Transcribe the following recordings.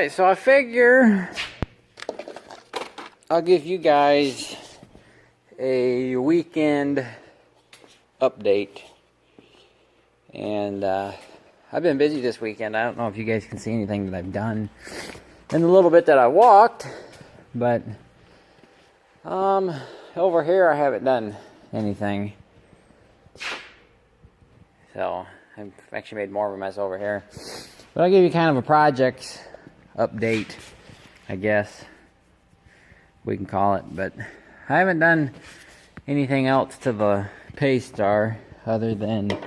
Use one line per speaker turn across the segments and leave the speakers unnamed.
Alright, so I figure I'll give you guys a weekend update. And I've been busy this weekend. I don't know if you guys can see anything that I've done in the little bit that I walked, but over here I haven't done anything. So I've actually made more of a mess over here. But I'll give you kind of a project update, I guess we can call it. But I haven't done anything else to the Paystar other than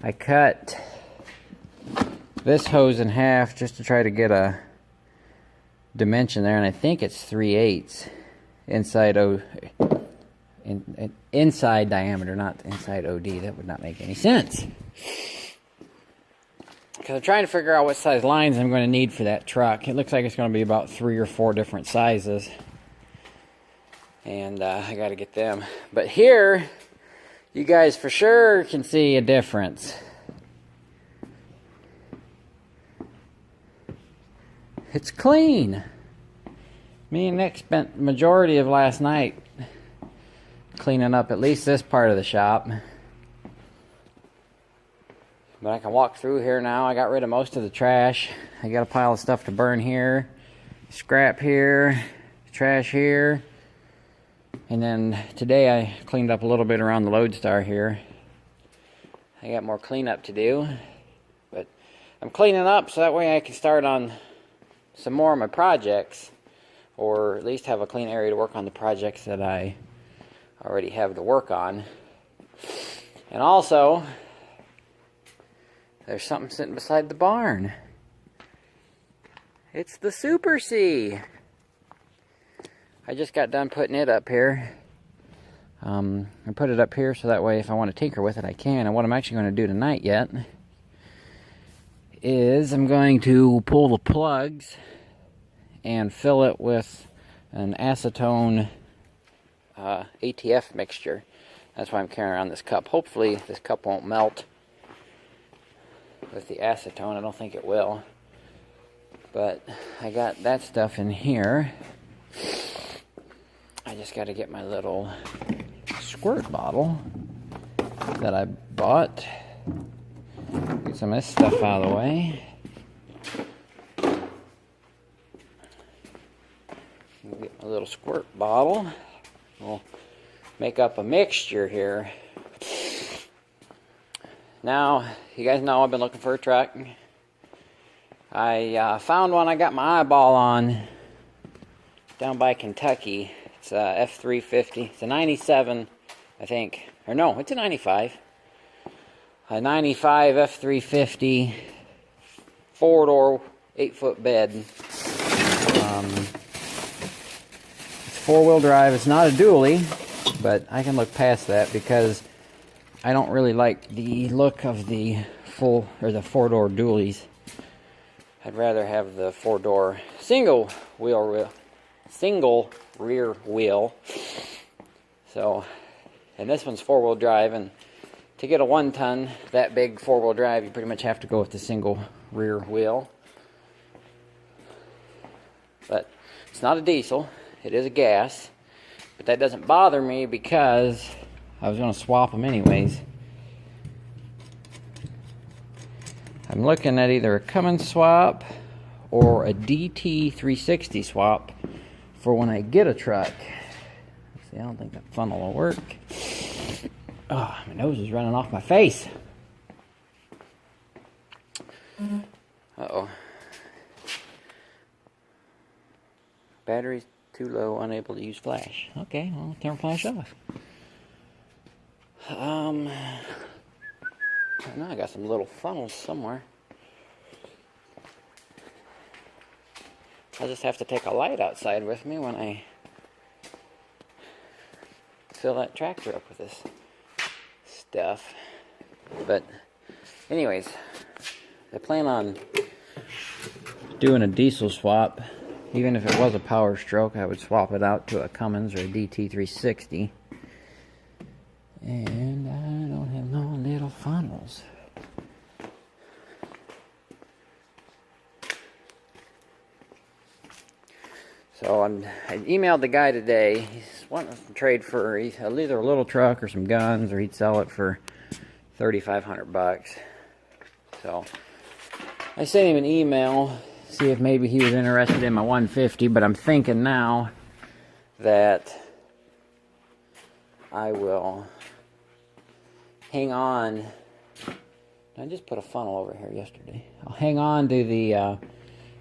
I cut this hose in half just to try to get a dimension there, and I think it's 3/8 inside diameter, not inside OD. That would not make any sense. Because I'm trying to figure out what size lines I'm going to need for that truck. It looks like it's going to be about 3 or 4 different sizes. And I got to get them. But here, you guys for sure can see a difference. It's clean. Me and Nick spent the majority of last night cleaning up at least this part of the shop. But I can walk through here now. I got rid of most of the trash. I got a pile of stuff to burn here, scrap here, trash here. And then today I cleaned up a little bit around the Lodestar here. I got more cleanup to do. But I'm cleaning up so that way I can start on some more of my projects. Or at least have a clean area to work on the projects that I already have to work on. And also, there's something sitting beside the barn. It's the Super C. I just got done putting it up here. I put it up here so that way if I want to tinker with it, I can. And what I'm actually going to do tonight yet is I'm going to pull the plugs and fill it with an acetone ATF mixture. That's why I'm carrying around this cup. Hopefully this cup won't melt with the acetone. I don't think it will. But I got that stuff in here. I just got to get my little squirt bottle that I bought. Get some of this stuff out of the way. Get my little squirt bottle. We'll make up a mixture here. Now, you guys know I've been looking for a truck. I found one I got my eyeball on down by Kentucky. It's a F350. It's a 97, I think. Or no, it's a 95. A 95 F350 4-door 8-foot bed. It's 4-wheel drive. It's not a dually, but I can look past that because I don't really like the look of the 4-door dualies. I'd rather have the 4-door single rear wheel. So, and this one's 4-wheel drive, and to get a 1-ton that big 4-wheel drive, you pretty much have to go with the single rear wheel. But it's not a diesel, it is a gas. But that doesn't bother me because I was going to swap them anyways. I'm looking at either a Cummins swap or a DT360 swap for when I get a truck. See, I don't think that funnel will work. Oh, my nose is running off my face. Uh-oh. Battery's too low, unable to use flash. Okay, well, turn flash off. I know I got some little funnels somewhere. I'll just have to take a light outside with me when I fill that tractor up with this stuff. But anyways, I plan on doing a diesel swap. Even if it was a Power Stroke, I would swap it out to a Cummins or a DT360. And I don't have no little funnels. So I emailed the guy today. He's wanting to trade for either a little truck or some guns, or he'd sell it for $3,500. So I sent him an email, see if maybe he was interested in my 150, but I'm thinking now that I will hang on. I just put a funnel over here yesterday. I'll hang on to the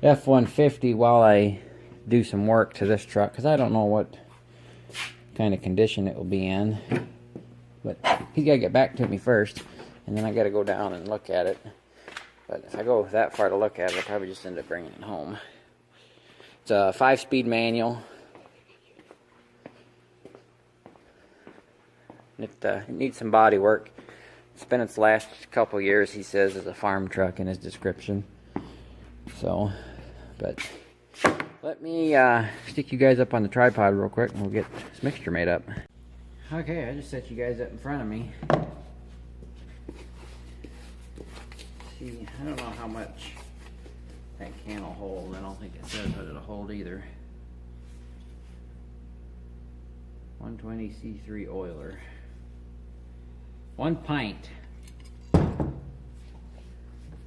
F-150 while I do some work to this truck, because I don't know what kind of condition it will be in. But he's got to get back to me first, and then I got to go down and look at it. But if I go that far to look at it, I'll probably just end up bringing it home. It's a 5-speed manual. It needs some body work. It's been its last couple years, he says, as a farm truck in his description. So, but let me stick you guys up on the tripod real quick, and we'll get this mixture made up. Okay, I just set you guys up in front of me. See, I don't know how much that can will hold. I don't think it says what it'll hold either. 120 C3 oiler. 1 pint. I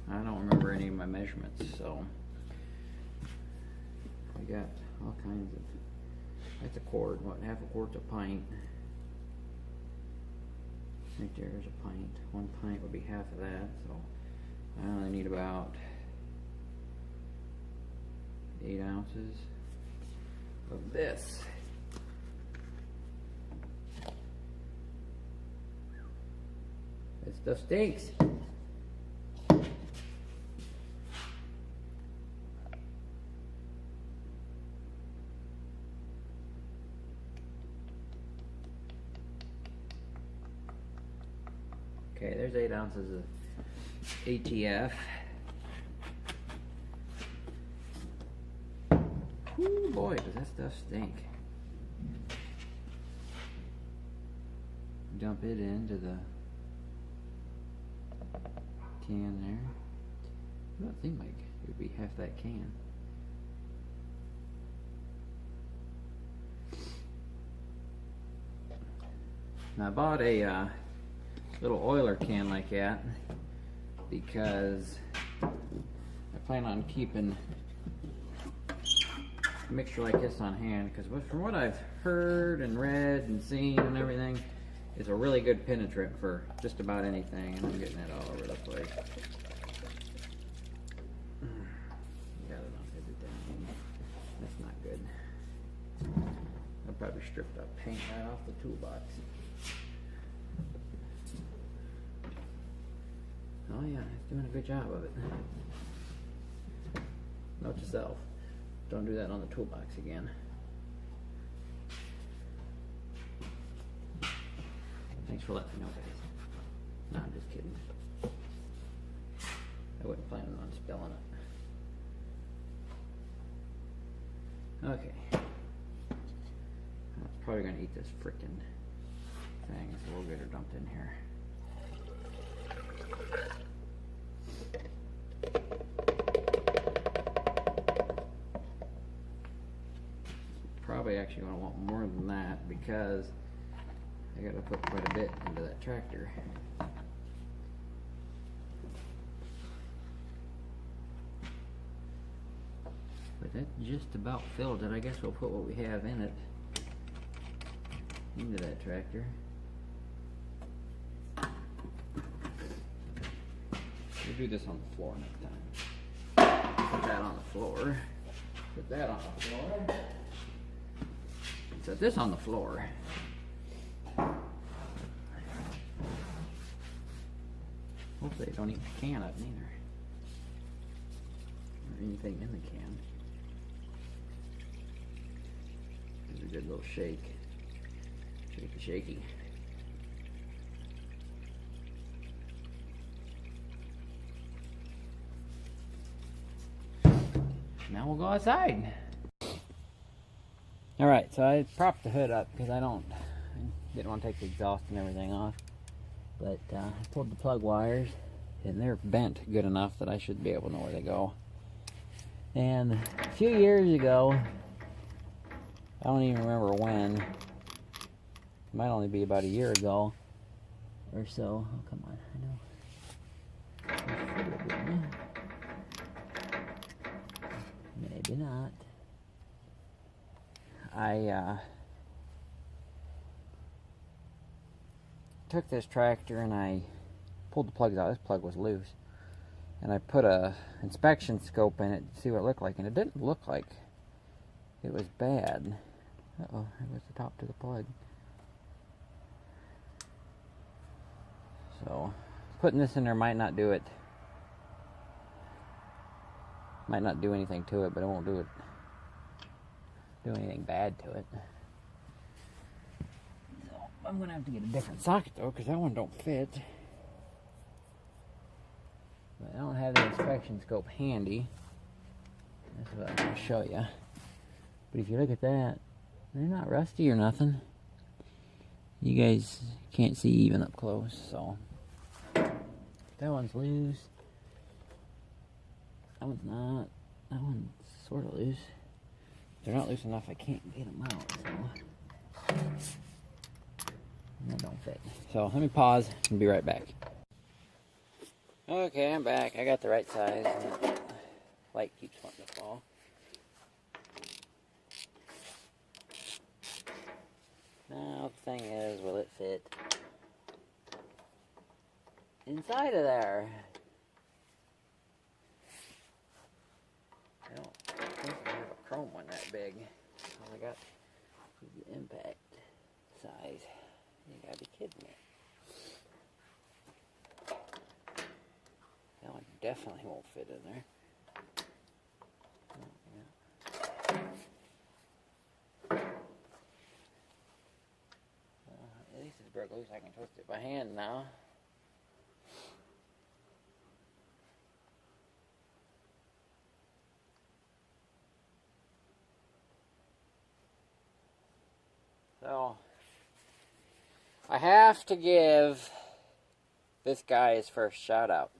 don't remember any of my measurements, so I got all kinds of. That's a quart. What, half a quart's a pint? Right there's a pint. 1 pint would be half of that, so I only need about 8 ounces of this. That stuff stinks. Okay, there's 8 ounces of ATF. Ooh, boy, does that stuff stink. Dump it into the can there. It doesn't seem like it would be half that can. Now I bought a little oiler can like that because I plan on keeping a mixture like this on hand, because from what I've heard and read and seen and everything, it's a really good penetrant for just about anything, and I'm getting it all over the place. Yeah, that's not good. I'll probably strip that paint right off the toolbox. Oh yeah, it's doing a good job of it. Note to self, don't do that on the toolbox again. Thanks for letting me know, guys. No, I'm just kidding. I wasn't planning on spilling it. Okay. I'm probably going to eat this frickin' thing, so we'll get her dumped in here. Probably actually going to want more than that, because I got to put quite a bit into that tractor. But that just about filled it. I guess we'll put what we have in it into that tractor. We'll do this on the floor next time. Put that on the floor. Put that on the floor. Set this on the floor. Hopefully they don't eat the can up neither. Or anything in the can. Give it a good little shake. Shaky, shaky. Now we'll go outside. Alright, so I propped the hood up because I didn't want to take the exhaust and everything off. But I pulled the plug wires, and they're bent good enough that I should be able to know where they go. And a few years ago, I don't even remember when. It might only be about a year ago or so. Oh, come on, I know. Maybe not. I took this tractor and I pulled the plugs out. This plug was loose. And I put a inspection scope in it to see what it looked like. And it didn't look like it was bad. Uh-oh, there was the top to the plug. So, putting this in there might not do it. Might not do anything to it, but it won't do anything bad to it. So, I'm going to have to get a different socket though, because that one don't fit. But I don't have the inspection scope handy. That's what I'm going to show you. But if you look at that, they're not rusty or nothing. You guys can't see even up close, so. That one's loose. That one's not. That one's sort of loose. They're not loose enough I can't get them out, so. That don't fit. So let me pause and be right back. Okay, I'm back. I got the right size. Light keeps wanting to fall. Now the thing is, will it fit inside of there? I don't think I have a chrome one that big. All I got is the impact size. You gotta be kidding me. That one definitely won't fit in there. At least it's broke loose. I can twist it by hand now. So, I have to give this guy his first shout out.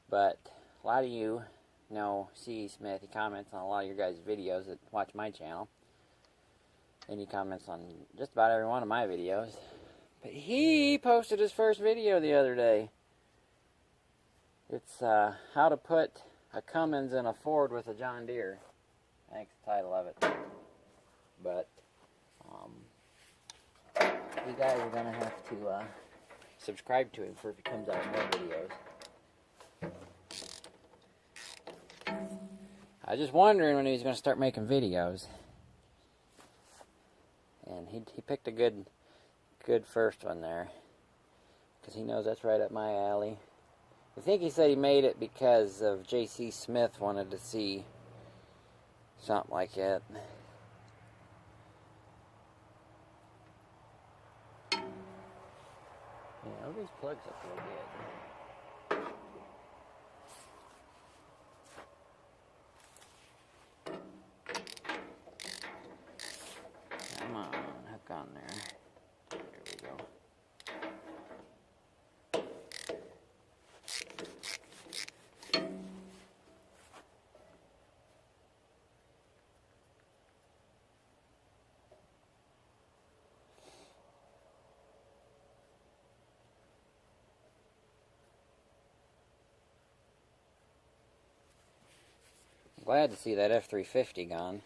But a lot of you know C. Smith. He comments on a lot of your guys' videos that watch my channel. And he comments on just about every one of my videos. But he posted his first video the other day. It's how to put a Cummins in a Ford with a John Deere. I think it's the title of it. But you guys are going to have to subscribe to him for if he comes out with more videos. I was just wondering when he was going to start making videos. And he picked a good first one there. Because he knows that's right up my alley. I think he said he made it because of J.C. Smith wanted to see something like that. Yeah, these plugs up real good. Come on, hook on there. There we go. Glad to see that F-350 gone.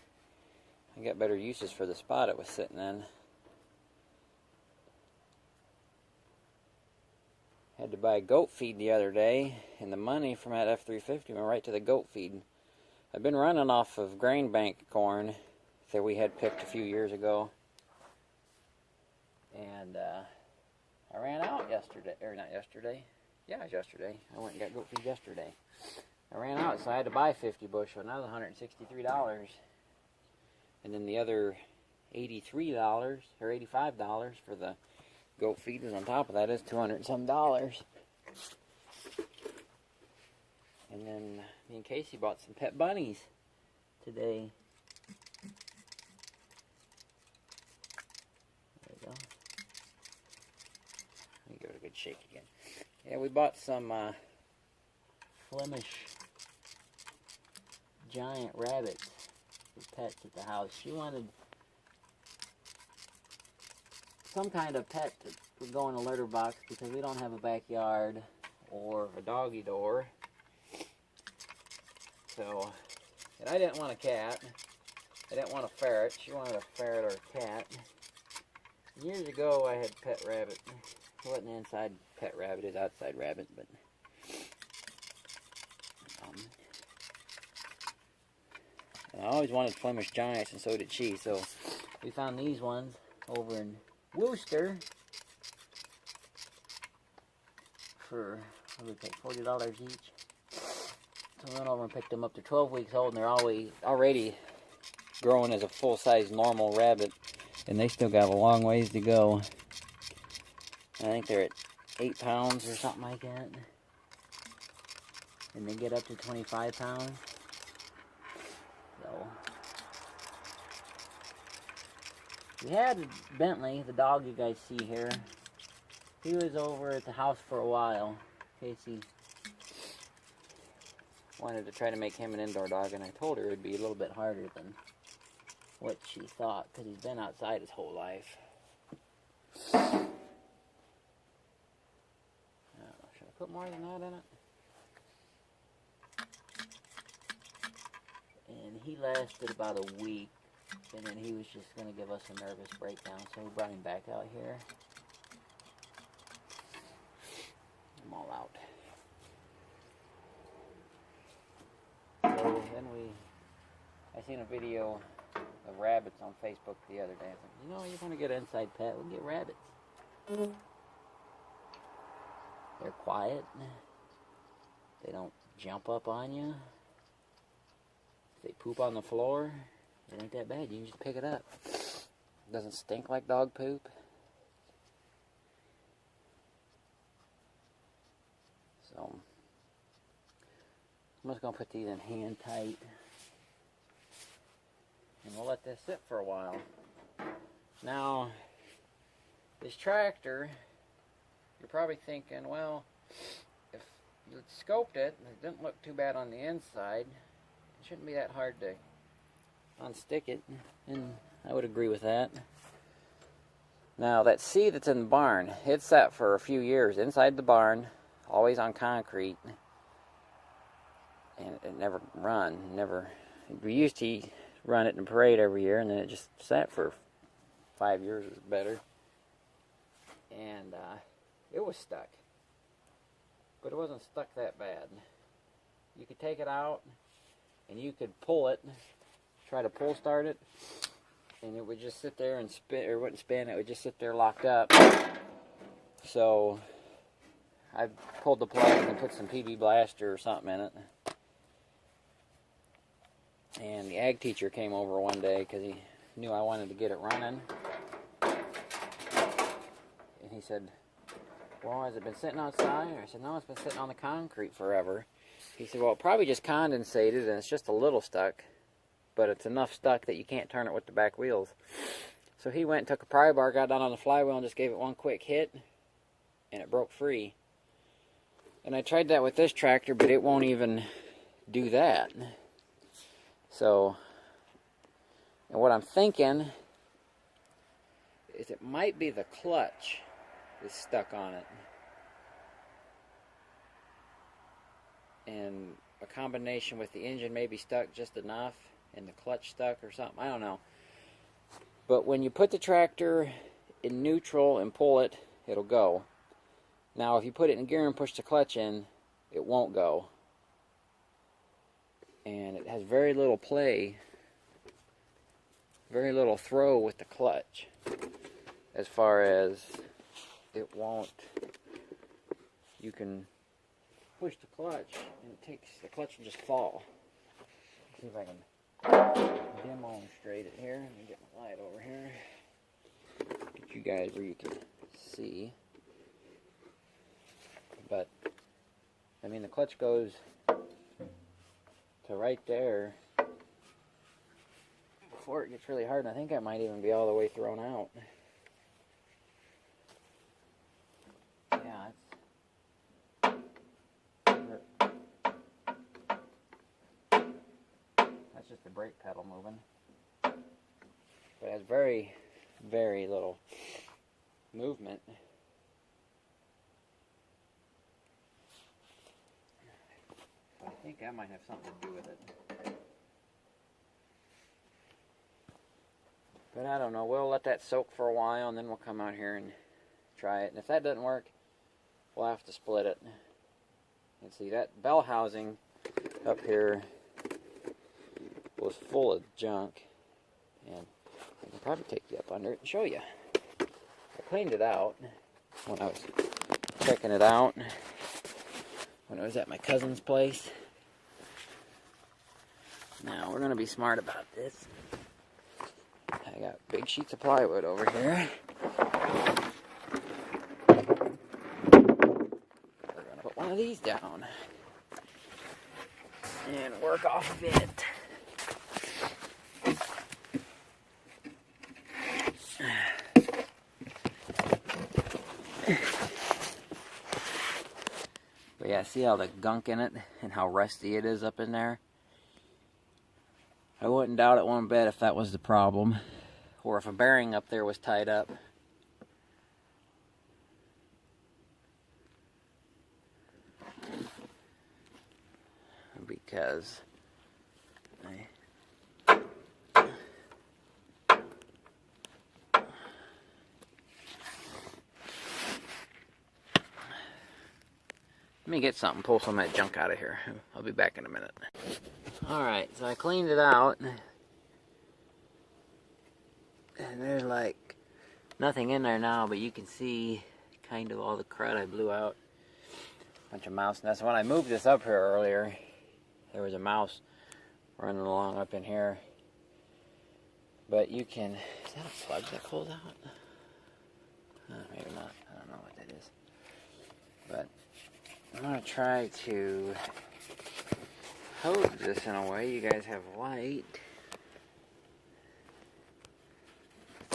I got better uses for the spot it was sitting in. Had to buy goat feed the other day, and the money from that F-350 went right to the goat feed. I've been running off of grain bank corn that we had picked a few years ago. And I ran out yesterday, or not yesterday. Yeah, it was yesterday. I went and got goat feed yesterday. I ran out, so I had to buy 50 bushel, and that was $163. And then the other $83 or $85 for the goat feed was on top of that. Is $200 and some. And then me and Casey bought some pet bunnies today. There we go. Let me give it a good shake again. Yeah, we bought some Flemish giant rabbits for pets at the house. She wanted some kind of pet that would go in a litter box because we don't have a backyard or a doggy door. So, and I didn't want a cat. I didn't want a ferret. She wanted a ferret or a cat. Years ago, I had pet rabbit. It wasn't inside pet rabbit, it was outside rabbit, but I always wanted Flemish Giants, and so did she. So we found these ones over in Worcester for, what did we pay, $40 each. So I went over and picked them up. They're 12 weeks old, and they're already growing as a full-size normal rabbit, and they still got a long ways to go. I think they're at 8 pounds or something like that, and they get up to 25 pounds. So we had Bentley, the dog you guys see here. He was over at the house for a while. Casey wanted to try to make him an indoor dog, and I told her it would be a little bit harder than what she thought, because he's been outside his whole life. Should I put more than that in it? And he lasted about a week, and then he was just going to give us a nervous breakdown, so we brought him back out here. I'm all out. So then I seen a video of rabbits on Facebook the other day. I thought, you know, you want to get an inside pet, we'll get rabbits. They're quiet. They don't jump up on you. If they poop on the floor, it ain't that bad. You can just pick it up. It doesn't stink like dog poop. So I'm just going to put these in hand tight. And we'll let this sit for a while. Now, this tractor, you're probably thinking, well, if you scoped it, and it didn't look too bad on the inside, it shouldn't be that hard to unstick it, and I would agree with that. Now, that seat that's in the barn, it sat for a few years inside the barn, always on concrete, and it never run. We used to run it in parade every year, and then it just sat for 5 years or better, and it was stuck, but it wasn't stuck that bad. You could take it out, and you could pull it, try to pull start it, and it would just sit there and spin, or wouldn't spin, it would just sit there locked up. So I pulled the plug and put some PB Blaster or something in it. And the ag teacher came over one day because he knew I wanted to get it running. And he said, well, has it been sitting outside? I said, no, it's been sitting on the concrete forever. He said, well, it probably just condensated and it's just a little stuck, but it's enough stuck that you can't turn it with the back wheels. So he went and took a pry bar, got down on the flywheel, and just gave it one quick hit, and it broke free. And I tried that with this tractor, but it won't even do that. So, and what I'm thinking is it might be the clutch is stuck on it. And a combination with the engine maybe stuck just enough and the clutch stuck or something. I don't know. But when you put the tractor in neutral and pull it, it'll go. Now if you put it in gear and push the clutch in, it won't go. And it has very little play, very little throw with the clutch, as far as it won't, you can push the clutch and it takes, the clutch will just fall. Let's see if I can demo straight it here. Let me get my light over here. Get you guys where you can see. But, I mean, the clutch goes to right there before it gets really hard, and I think I might even be all the way thrown out. Yeah, that's just the brake pedal moving. But it has very, very little movement. I think that might have something to do with it. But I don't know. We'll let that soak for a while, and then we'll come out here and try it. And if that doesn't work, we'll have to split it. And see, that bell housing up here was full of junk. And I can probably take you up under it and show you. I cleaned it out when I was checking it out when I was at my cousin's place. Now, we're going to be smart about this. I got big sheets of plywood over here. We're going to put one of these down and work off of it. But yeah, see all the gunk in it and how rusty it is up in there? I wouldn't doubt it one bit if that was the problem, or if a bearing up there was tied up. Because let me get something, pull some of that junk out of here. I'll be back in a minute. Alright, so I cleaned it out. And there's like nothing in there now, but you can see kind of all the crud I blew out. Bunch of mouse nests. When I moved this up here earlier, there was a mouse running along up in here. But you can... Is that a plug that pulls out? Maybe not. I don't know what that is. But I'm going to try to hose this in a way you guys have light.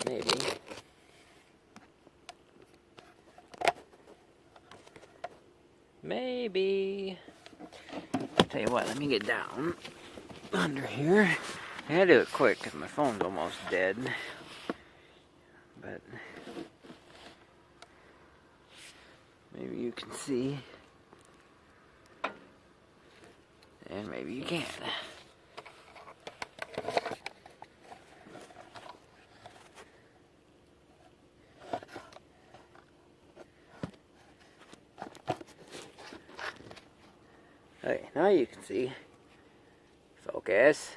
Maybe. Maybe. I'll tell you what, let me get down under here. I gotta do it quick because my phone's almost dead. But maybe you can see. And maybe you can't. Hey, now you can see. Focus.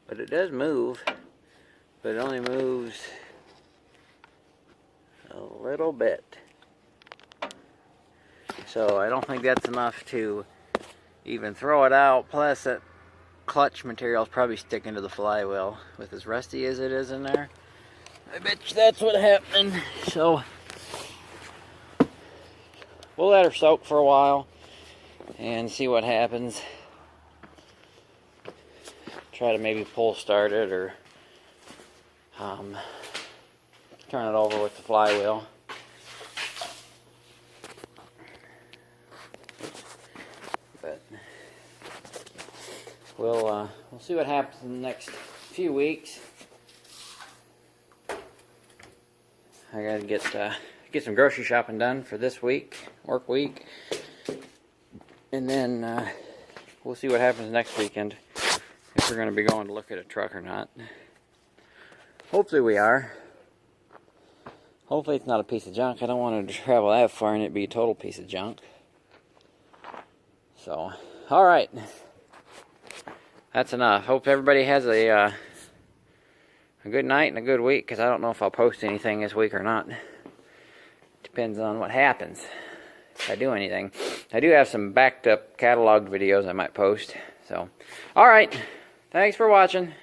But it does move. But it only moves a little bit. So I don't think that's enough to even throw it out. Plus that clutch material is probably sticking to the flywheel with as rusty as it is in there. I bet you that's what happened. So we'll let her soak for a while and see what happens. Try to maybe pull start it or turn it over with the flywheel. But we'll see what happens in the next few weeks. I gotta get some grocery shopping done for this week, work week, and then we'll see what happens next weekend, if we're gonna be going to look at a truck or not. Hopefully we are. Hopefully it's not a piece of junk. I don't want to travel that far and it be a total piece of junk. So, alright. That's enough. Hope everybody has a good night and a good week, because I don't know if I'll post anything this week or not. Depends on what happens, if I do anything. I do have some backed up cataloged videos I might post. So, alright. Thanks for watching.